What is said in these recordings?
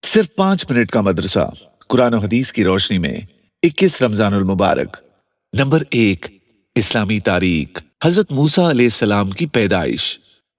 सिर्फ 5 मिनट का मदरसा कुरान और हदीस की रोशनी में 21 रमजानुल मुबारक। नंबर 1, इस्लामी तारीख। हजरत मूसा अलैहिस्सलाम की पैदाइश।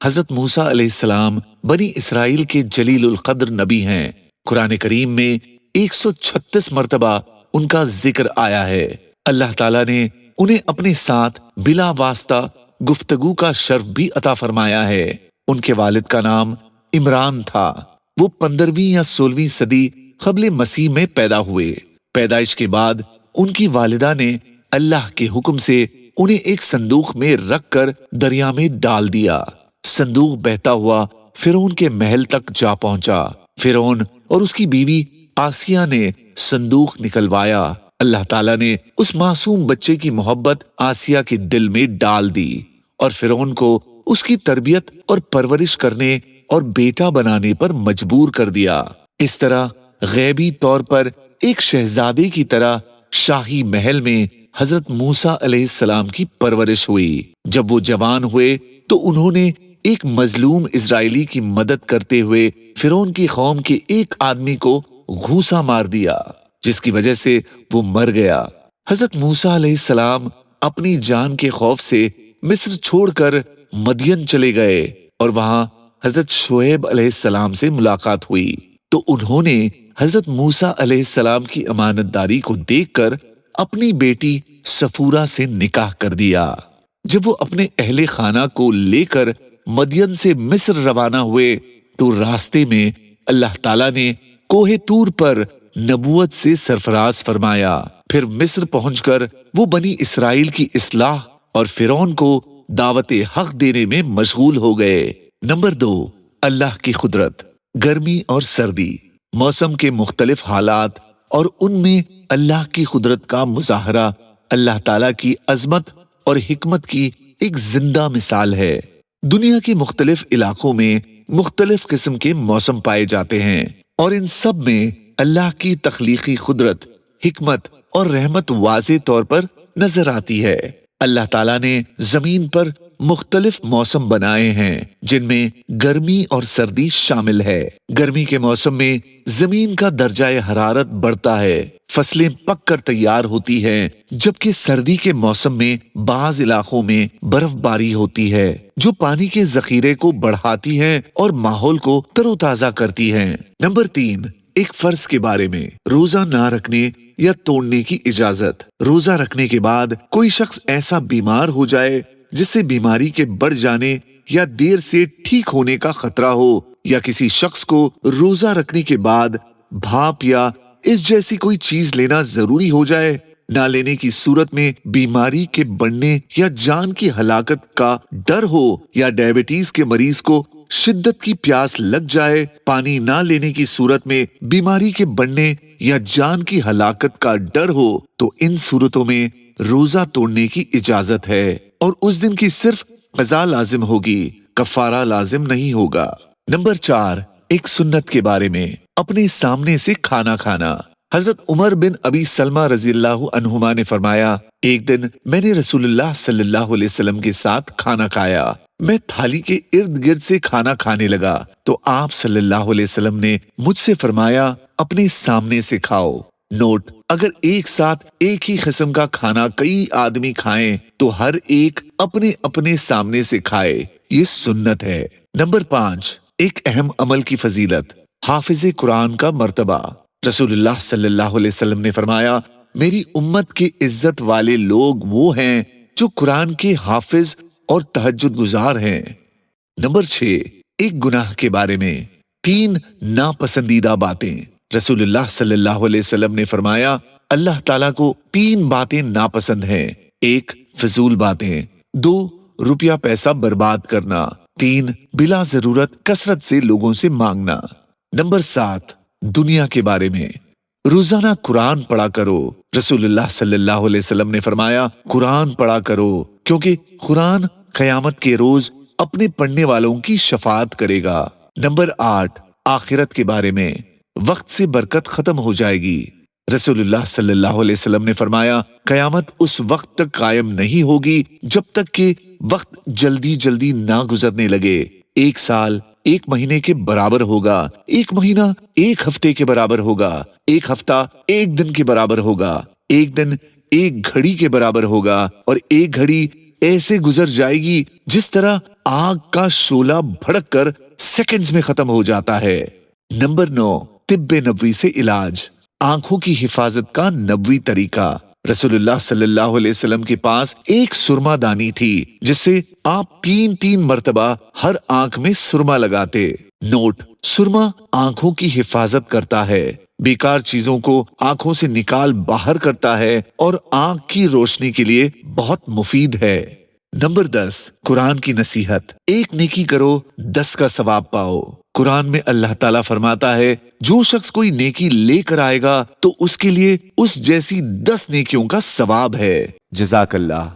हजरत मूसा अलैहिस्सलाम बनी इसराइल के जलीलुल कद्र नबी हैं। कुरान करीम में 136 मरतबा उनका जिक्र आया है। अल्लाह ताला ने उन्हें अपने साथ बिला वास्ता गुफ्तगू का शर्फ भी अता फरमाया है। उनके वालिद का नाम इमरान था। वो 15वीं या 16वीं सदी क़ब्ल मसीह में पैदा हुए। पैदाइश के बाद उनकी वालिदा ने अल्लाह के हुक्म से उन्हें एक संदूक में रखकर दरिया में डाल दिया। संदूक बहता हुआ फिरौन के महल तक जा पहुंचा। फिरौन और उसकी बीवी आसिया ने संदूक निकलवाया। अल्लाह ताला ने उस मासूम बच्चे की मोहब्बत आसिया के दिल में डाल दी और फिरौन को उसकी तरबियत और परवरिश करने और बेटा बनाने पर मजबूर कर दिया। इस तरह गैबी तौर पर एक शहजादे की तरह शाही महल में हजरत मूसा अलैहिस्सलाम की परवरिश हुई। जब वो जवान हुए तो उन्होंने एक मजलूम इजरायली की मदद करते हुए फिरौन की कौम के एक आदमी को घूंसा मार दिया, जिसकी वजह से वो मर गया। हजरत मूसा अलैहिस्सलाम अपनी जान के खौफ से मिस्र छोड़कर मदियन चले गए और वहां हजरत शुएब अलैहिस्सलाम से मुलाकात हुई तो उन्होंने हजरत मूसा अलैहिस्सलाम की अमानतदारी को देखकर अपनी बेटी सफूरा से निकाह कर दिया। जब वो अपने अहले खाना को लेकर मदियन से मिस्र रवाना हुए तो रास्ते में अल्लाह ताला ने कोहे तूर पर नबूवत से सरफराज फरमाया। फिर मिस्र पहुंचकर वो बनी इसराइल की इस्लाह और फिरौन को दावत हक देने में मशगूल हो गए। नंबर 2, अल्लाह की कुदरत। गर्मी और सर्दी, मौसम के मुख्तलिफ हालात और उनमें अल्लाह की कुदरत का मुजाहरा अल्लाह ताला की अजमत और हिकमत की एक जिंदा मिसाल है। दुनिया के मुख्तलिफ इलाकों में मुख्तलिफ किस्म के मौसम पाए जाते हैं और इन सब में अल्लाह की तख्लीकी कुदरत, हिकमत और रहमत वाज़े तौर पर नजर आती है। अल्लाह ताला ने जमीन पर मुख्तलिफ मौसम बनाए हैं जिनमें गर्मी और सर्दी शामिल है। गर्मी के मौसम में जमीन का दर्जाए हरारत बढ़ता है, फसलें पक कर तैयार होती हैं, जबकि सर्दी के मौसम में बाज इलाकों में बर्फबारी होती है जो पानी के जखीरे को बढ़ाती है और माहौल को तरोताजा करती है। नंबर 3, एक फर्ज के बारे में, रोजा ना रखने या तोड़ने की इजाजत। रोजा रखने के बाद कोई शख्स ऐसा बीमार हो जाए जिससे बीमारी के बढ़ जाने या देर से ठीक होने का खतरा हो, या किसी शख्स को रोजा रखने के बाद भाप या इस जैसी कोई चीज लेना जरूरी हो जाए, ना लेने की सूरत में बीमारी के बढ़ने या जान की हलाकत का डर हो, या डायबिटीज के मरीज को शिद्दत की प्यास लग जाए, पानी ना लेने की सूरत में बीमारी के बढ़ने या जान की हलाकत का डर हो, तो इन सूरतों में रोजा तोड़ने की इजाजत है और उस दिन की सिर्फ क़ज़ा लाजिम होगी, कफ़ारा लाजिम नहीं होगा। नंबर 4, एक सुन्नत के बारे में, अपने सामने से खाना खाना। हजरत उमर बिन अबी सलमा रज़ियल्लाहु अन्हुमा ने फरमाया, एक दिन मैंने रसूलुल्लाह सल्लल्लाहु अलैहि वसल्लम के साथ खाना खाया। मैं थाली के इर्द गिर्द से खाना खाने लगा तो आप सल्लल्लाहु अलैहि वसल्लम ने मुझसे फरमाया, अपने सामने से खाओ। नोट, अगर एक साथ एक ही किस्म का खाना कई आदमी खाएं तो हर एक अपने अपने सामने से खाए, ये सुन्नत है। नंबर 5, एक अहम अमल की फजीलत, हाफिज़े कुरान का मर्तबा। रसूलुल्लाह सल्लल्लाहु अलैहि वसल्लम ने फरमाया, मेरी उम्मत के इज्जत वाले लोग वो हैं जो कुरान के हाफिज और तहज्जुद गुजार हैं। नंबर 6, एक गुनाह के बारे में, 3 नापसंदीदा बातें। रसूलुल्लाह सल्लल्लाहु अलैहि वसल्लम ने फरमाया, अल्लाह ताला को 3 बातें नापसंद हैं। 1, फिजूल बातें। 2, रुपया पैसा बर्बाद करना। 3, बिला जरूरत कसरत से लोगों से मांगना। नंबर 7, दुनिया के बारे में, रोजाना कुरान पढ़ा करो। रसूलुल्लाह सल्लल्लाहु अलैहि वसल्लम ने फरमाया, कुरान पढ़ा करो क्योंकि कुरान क़यामत के रोज अपने पढ़ने वालों की शफाअत करेगा। नंबर 8, आखिरत के बारे में, वक्त से बरकत खत्म हो जाएगी। रसूलुल्लाह सल्लल्लाहु अलैहि वसल्लम ने फरमाया, कयामत उस वक्त तक कायम नहीं होगी जब तक कि वक्त जल्दी जल्दी ना गुजरने लगे। 1 साल, एक महीने के बराबर होगा, एक महीना एक हफ्ते के बराबर होगा, एक हफ्ता एक दिन के बराबर होगा, एक दिन एक घड़ी के बराबर होगा और एक घड़ी ऐसे गुजर जाएगी जिस तरह आग का शोला भड़क कर सेकंड्स में खत्म हो जाता है। नंबर 9, तिब्बे नबवी से इलाज, आंखों की हिफाजत का नबवी तरीका। रसूलुल्लाह सल्लल्लाहु अलैहि वसल्लम के पास एक सुरमा दानी थी जिससे आप 3-3 मर्तबा हर आंख में सुरमा लगाते। नोट, सुरमा आंखों की हिफाजत करता है, बेकार चीजों को आंखों से निकाल बाहर करता है और आंख की रोशनी के लिए बहुत मुफीद है। नंबर 10, कुरान की नसीहत, एक नेकी करो 10 का सवाब पाओ। कुरान में अल्लाह ताला फरमाता है, जो शख्स कोई नेकी लेकर आएगा तो उसके लिए उस जैसी 10 नेकियों का सवाब है। जज़ाकल्लाह।